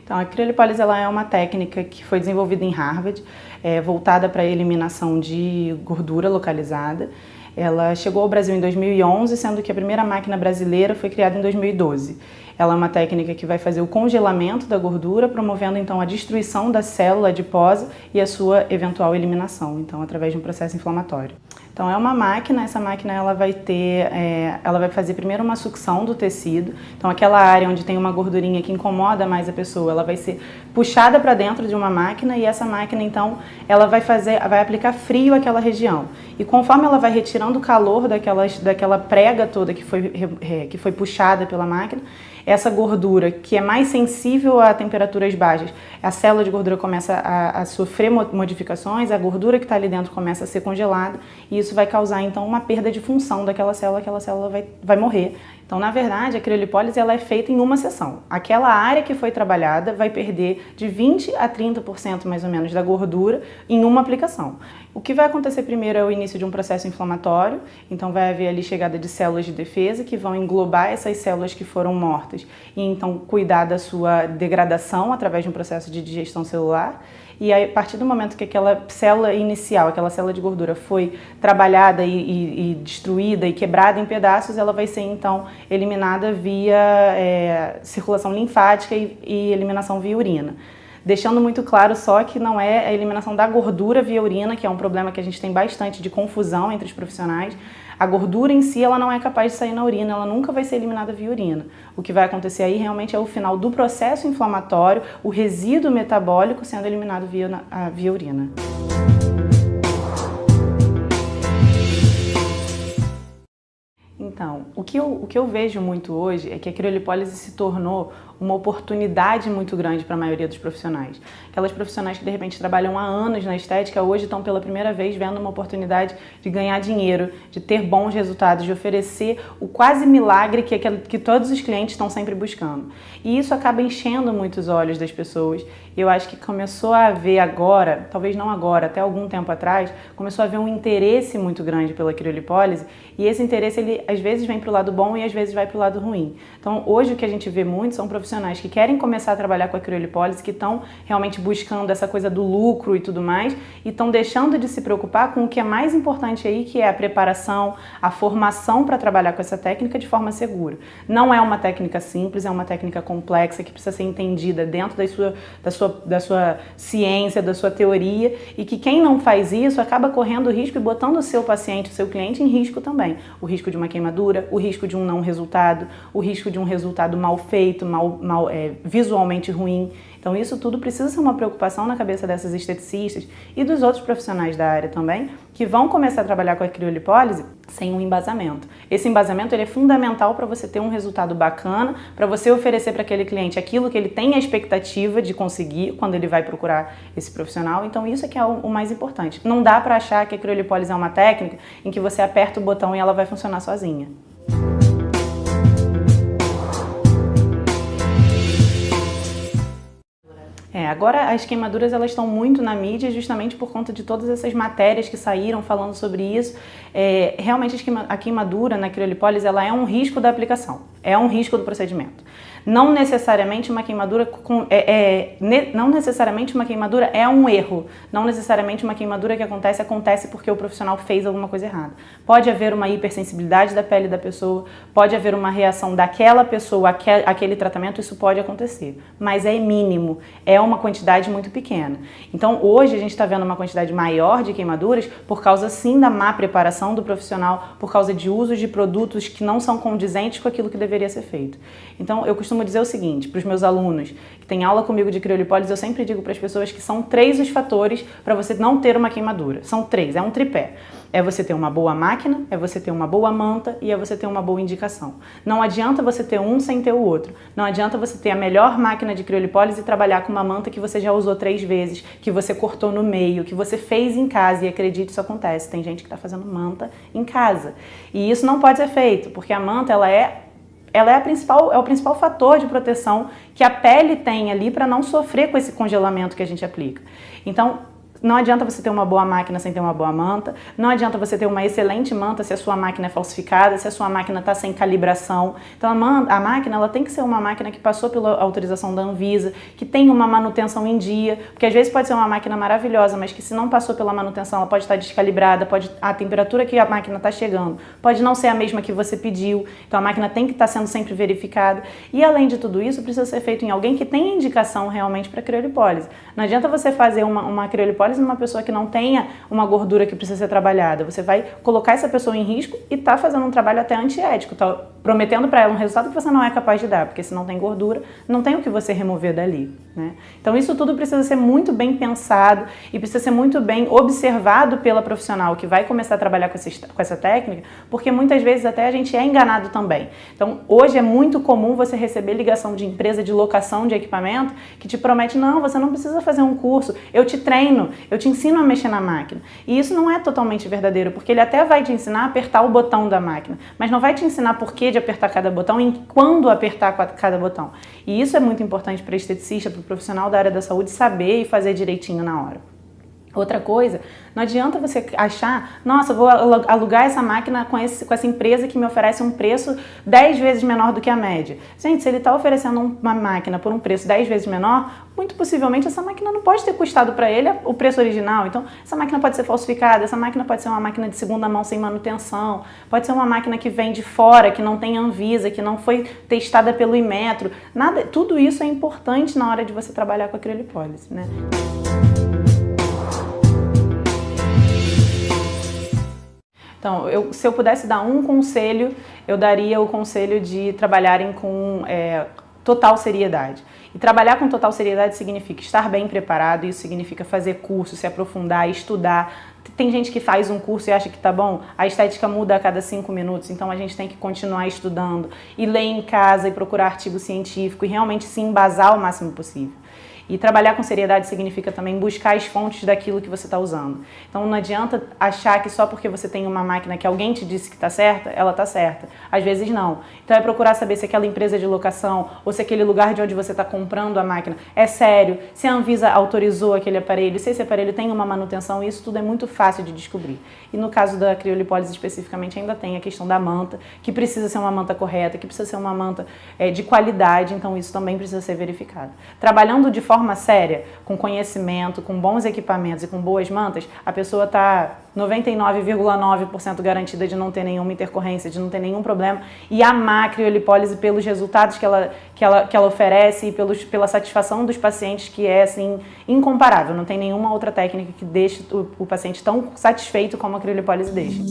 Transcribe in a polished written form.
Então, a criolipólise ela é uma técnica que foi desenvolvida em Harvard, voltada para a eliminação de gordura localizada. Ela chegou ao Brasil em 2011, sendo que a primeira máquina brasileira foi criada em 2012. Ela é uma técnica que vai fazer o congelamento da gordura, promovendo então a destruição da célula adiposa e a sua eventual eliminação, então através de um processo inflamatório. Então é uma máquina, essa máquina ela vai fazer primeiro uma sucção do tecido, então aquela área onde tem uma gordurinha que incomoda mais a pessoa, ela vai ser puxada para dentro de uma máquina e essa máquina então ela vai aplicar frio àquela região. E conforme ela vai retirando o calor daquela prega toda que foi puxada pela máquina, essa gordura que é mais sensível a temperaturas baixas, a célula de gordura começa a sofrer modificações, a gordura que está ali dentro começa a ser congelada e isso vai causar então uma perda de função daquela célula, aquela célula vai morrer. Então, na verdade, a criolipólise ela é feita em uma sessão. Aquela área que foi trabalhada vai perder de 20% a 30% mais ou menos da gordura em uma aplicação. O que vai acontecer primeiro é o início de um processo inflamatório, então vai haver ali chegada de células de defesa que vão englobar essas células que foram mortas e então cuidar da sua degradação através de um processo de digestão celular. E aí, a partir do momento que aquela célula inicial, aquela célula de gordura foi trabalhada e destruída e quebrada em pedaços, ela vai ser então eliminada via circulação linfática e eliminação via urina. Deixando muito claro só que não é a eliminação da gordura via urina, que é um problema que a gente tem bastante de confusão entre os profissionais. A gordura em si, ela não é capaz de sair na urina, ela nunca vai ser eliminada via urina. O que vai acontecer aí realmente é o final do processo inflamatório, o resíduo metabólico sendo eliminado via urina. Então, o que eu vejo muito hoje é que a criolipólise se tornou uma oportunidade muito grande para a maioria dos profissionais. Aquelas profissionais que de repente trabalham há anos na estética, hoje estão pela primeira vez vendo uma oportunidade de ganhar dinheiro, de ter bons resultados, de oferecer o quase milagre que todos os clientes estão sempre buscando. E isso acaba enchendo muito os olhos das pessoas. Eu acho que começou a haver agora, talvez não agora, até algum tempo atrás, começou a haver um interesse muito grande pela criolipólise e esse interesse, ele às vezes vem para o lado bom e às vezes vai para o lado ruim. Então, hoje o que a gente vê muito são profissionais que querem começar a trabalhar com a criolipólise, que estão realmente buscando essa coisa do lucro e tudo mais e estão deixando de se preocupar com o que é mais importante aí, que é a preparação, a formação para trabalhar com essa técnica de forma segura. Não é uma técnica simples, é uma técnica complexa que precisa ser entendida dentro da sua ciência, da sua teoria e que quem não faz isso acaba correndo o risco e botando o seu paciente, o seu cliente em risco também. O risco de uma queimadura, o risco de um não resultado, o risco de um resultado mal feito, visualmente ruim. Então isso tudo precisa ser uma preocupação na cabeça dessas esteticistas e dos outros profissionais da área também, que vão começar a trabalhar com a criolipólise sem um embasamento. Esse embasamento ele é fundamental para você ter um resultado bacana, para você oferecer para aquele cliente aquilo que ele tem a expectativa de conseguir quando ele vai procurar esse profissional. Então isso é que é o mais importante. Não dá para achar que a criolipólise é uma técnica em que você aperta o botão e ela vai funcionar sozinha. Agora as queimaduras elas estão muito na mídia justamente por conta de todas essas matérias que saíram falando sobre isso. Realmente a queimadura na criolipólise ela é um risco da aplicação, é um risco do procedimento. Não necessariamente uma queimadura é um erro, não necessariamente uma queimadura que acontece porque o profissional fez alguma coisa errada. Pode haver uma hipersensibilidade da pele da pessoa, pode haver uma reação daquela pessoa àquele tratamento, isso pode acontecer, mas é mínimo, é uma quantidade muito pequena. Então hoje a gente está vendo uma quantidade maior de queimaduras por causa sim da má preparação do profissional, por causa de uso de produtos que não são condizentes com aquilo que deveria ser feito. Então eu costumo dizer o seguinte para os meus alunos que têm aula comigo de criolipólise, eu sempre digo para as pessoas que são 3 os fatores para você não ter uma queimadura. São 3, é um tripé. É você ter uma boa máquina, é você ter uma boa manta e é você ter uma boa indicação. Não adianta você ter um sem ter o outro. Não adianta você ter a melhor máquina de criolipólise e trabalhar com uma manta que você já usou 3 vezes, que você cortou no meio, que você fez em casa. E acredite, isso acontece. Tem gente que está fazendo manta em casa. E isso não pode ser feito, porque a manta ela é o principal fator de proteção que a pele tem ali para não sofrer com esse congelamento que a gente aplica. Então, Não adianta você ter uma boa máquina sem ter uma boa manta, não adianta você ter uma excelente manta se a sua máquina é falsificada, se a sua máquina está sem calibração. Então a máquina ela tem que ser uma máquina que passou pela autorização da Anvisa, que tem uma manutenção em dia, porque às vezes pode ser uma máquina maravilhosa, mas que se não passou pela manutenção ela pode estar descalibrada, a temperatura que a máquina está chegando pode não ser a mesma que você pediu, então a máquina tem que estar sendo sempre verificada. E além de tudo isso, precisa ser feito em alguém que tenha indicação realmente para criolipólise. Não adianta você fazer uma criolipólise numa pessoa que não tenha uma gordura que precisa ser trabalhada. Você vai colocar essa pessoa em risco e tá fazendo um trabalho até antiético, tá prometendo para ela um resultado que você não é capaz de dar, porque se não tem gordura, não tem o que você remover dali, né? Então isso tudo precisa ser muito bem pensado e precisa ser muito bem observado pela profissional que vai começar a trabalhar com essa técnica, porque muitas vezes até a gente é enganado também. Então hoje é muito comum você receber ligação de empresa de locação de equipamento que te promete, não, você não precisa fazer um curso, eu te treino, eu te ensino a mexer na máquina. E isso não é totalmente verdadeiro, porque ele até vai te ensinar a apertar o botão da máquina, mas não vai te ensinar por que de apertar cada botão e quando apertar cada botão. E isso é muito importante para esteticista, para o profissional da área da saúde saber e fazer direitinho na hora. Outra coisa, não adianta você achar, nossa, vou alugar essa máquina com essa empresa que me oferece um preço 10 vezes menor do que a média. Gente, se ele está oferecendo uma máquina por um preço 10 vezes menor, muito possivelmente essa máquina não pode ter custado para ele o preço original. Então, essa máquina pode ser falsificada, essa máquina pode ser uma máquina de segunda mão sem manutenção, pode ser uma máquina que vem de fora, que não tem Anvisa, que não foi testada pelo Inmetro. Tudo isso é importante na hora de você trabalhar com a criolipólise, né? Então, se eu pudesse dar um conselho, eu daria o conselho de trabalharem com total seriedade. E trabalhar com total seriedade significa estar bem preparado, isso significa fazer curso, se aprofundar, estudar. Tem gente que faz um curso e acha que tá bom, a estética muda a cada 5 minutos, então a gente tem que continuar estudando e ler em casa e procurar artigo científico e realmente se embasar o máximo possível. E trabalhar com seriedade significa também buscar as fontes daquilo que você está usando. Então não adianta achar que só porque você tem uma máquina que alguém te disse que está certa, ela está certa. Às vezes não. Então é procurar saber se aquela empresa de locação ou se aquele lugar de onde você está comprando a máquina é sério, se a Anvisa autorizou aquele aparelho, se esse aparelho tem uma manutenção, isso tudo é muito fácil de descobrir. E no caso da criolipólise especificamente ainda tem a questão da manta, que precisa ser uma manta correta, que precisa ser uma manta de qualidade, então isso também precisa ser verificado. Trabalhando de forma séria, com conhecimento, com bons equipamentos e com boas mantas, a pessoa está 99,9% garantida de não ter nenhuma intercorrência, de não ter nenhum problema e amar a criolipólise pelos resultados que ela oferece e pela satisfação dos pacientes, que é assim incomparável. Não tem nenhuma outra técnica que deixe o paciente tão satisfeito como a criolipólise deixa.